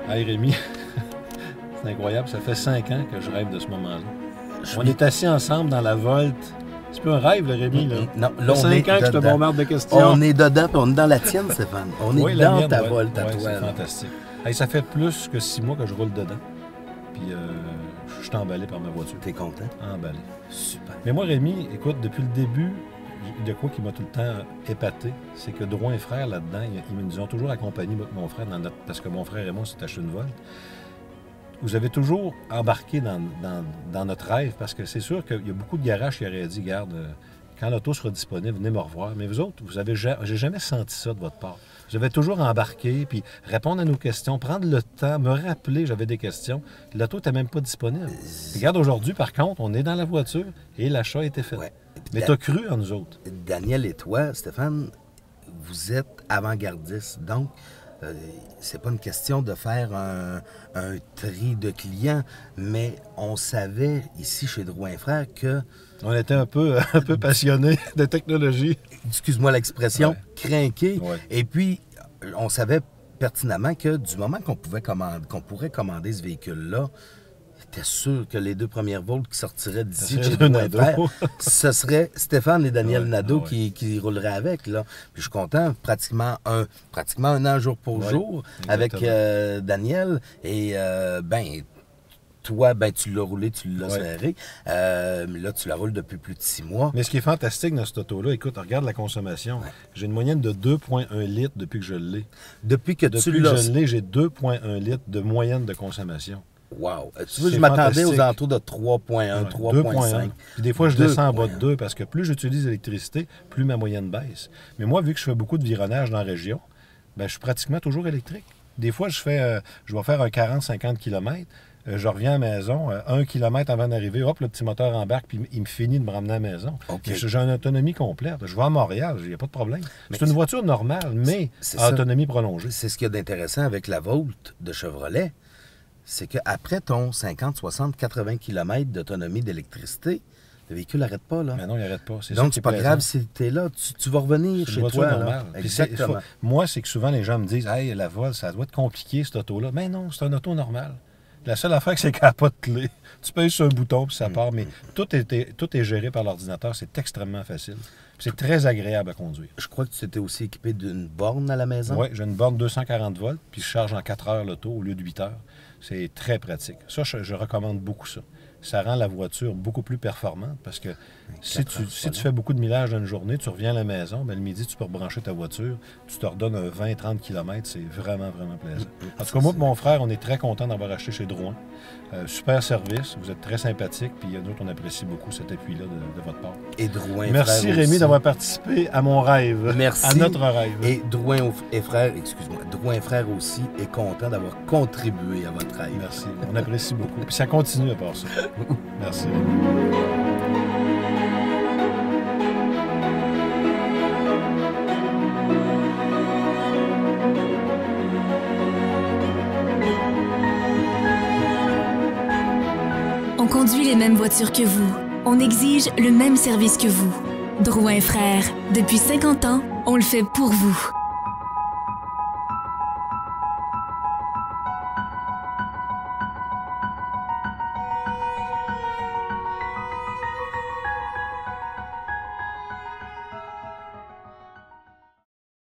Hey Rémi, c'est incroyable, ça fait 5 ans que je rêve de ce moment-là. On est assis ensemble dans la Volt. C'est pas un rêve, le Rémi, là. Non, là, ça fait 5 ans que je te bombarde de questions. On est dedans, puis on est dans la tienne, Stéphane. On est dans mienne, ta Volt à toi. C'est fantastique. Hey, ça fait plus que 6 mois que je roule dedans. Puis je suis emballé par ma voiture. T'es content? Emballé. Super. Mais moi, Rémi, écoute, depuis le début, de quoi qui m'a tout le temps épaté, c'est que Drouin et Frères, là-dedans, ils nous ont toujours accompagnés, mon frère, parce que mon frère et moi, s'est acheté une Volt. Vous avez toujours embarqué dans notre rêve, parce que c'est sûr qu'il y a beaucoup de garages qui auraient dit, garde, quand l'auto sera disponible, venez me revoir. Mais vous autres, j'ai jamais senti ça de votre part. Je vais toujours embarquer, puis répondre à nos questions, prendre le temps, me rappeler que j'avais des questions. L'auto n'était même pas disponible. Regarde, aujourd'hui, par contre, on est dans la voiture et l'achat a été fait. Ouais. Mais tu as cru en nous autres. Daniel et toi, Stéphane, vous êtes avant-gardistes. Donc, c'est pas une question de faire un tri de clients, mais on savait ici chez Drouin Frères que... On était un peu passionnés de technologie. Excuse-moi l'expression, ouais. Crinqués. Ouais. Et puis, on savait pertinemment que du moment qu'on pourrait commander ce véhicule-là, j'étais sûr que les 2 premières Volts qui sortiraient d'ici chez Drouin Frères, ce serait Stéphane et Daniel Nadeau qui rouleraient avec. Là. Puis je suis content, pratiquement un an jour pour jour avec Daniel. Et toi, tu l'as roulé, tu l'as serré. Là, tu la roules depuis plus de 6 mois. Mais ce qui est fantastique dans cette auto-là, écoute, regarde la consommation. Ouais. J'ai une moyenne de 2,1 litres depuis que je l'ai. Depuis que je l'ai, j'ai 2,1 litres de moyenne de consommation. Wow! Tu vois, je m'attendais aux alentours de 3,1, 3,5. Puis des fois, je descends en bas de 2 parce que plus j'utilise l'électricité, plus ma moyenne baisse. Mais moi, vu que je fais beaucoup de vironnage dans la région, je suis pratiquement toujours électrique. Des fois, je vais faire un 40-50 km. Je reviens à la maison, 1 km avant d'arriver, hop, le petit moteur embarque, puis il me finit de me ramener à la maison. Okay. J'ai une autonomie complète. Je vais à Montréal, il n'y a pas de problème. C'est une voiture normale, mais à autonomie prolongée. C'est ce qu'il y a d'intéressant avec la Volt de Chevrolet, c'est qu'après ton 50, 60, 80 km d'autonomie d'électricité, le véhicule n'arrête pas, là. Mais non, il n'arrête pas. Donc, c'est pas grave si tu es là. Tu vas revenir chez toi. Normale. Exactement. Moi, c'est que souvent, les gens me disent « Hey, la Volt, ça doit être compliqué, cette auto-là. » Mais non, c'est un auto normal. La seule affaire, c'est qu'elle n'a pas de clé. Tu pèses sur un bouton, puis ça part. Mais tout est géré par l'ordinateur. C'est extrêmement facile. C'est très agréable à conduire. Je crois que tu étais aussi équipé d'une borne à la maison. Oui, j'ai une borne 240 volts, puis je charge en 4 heures l'auto au lieu de 8 heures. C'est très pratique. Ça, je recommande beaucoup ça. Ça rend la voiture beaucoup plus performante parce que si tu fais beaucoup de millage dans une journée, tu reviens à la maison, le midi, tu peux rebrancher ta voiture, tu te redonnes un 20-30 km, c'est vraiment, vraiment plaisant. En tout cas, moi et mon frère, on est très contents d'avoir acheté chez Drouin. Super service, vous êtes très sympathiques, puis nous, on apprécie beaucoup cet appui-là de votre part. Et Drouin Merci Rémi d'avoir participé à mon rêve, merci. À notre rêve. Et Drouin et Frères, excuse-moi, Drouin Frères aussi est content d'avoir contribué à votre rêve. Merci, on apprécie beaucoup. Puis ça continue à part ça. Merci. On conduit les mêmes voitures que vous. On exige le même service que vous. Drouin Frères, depuis 50 ans, on le fait pour vous.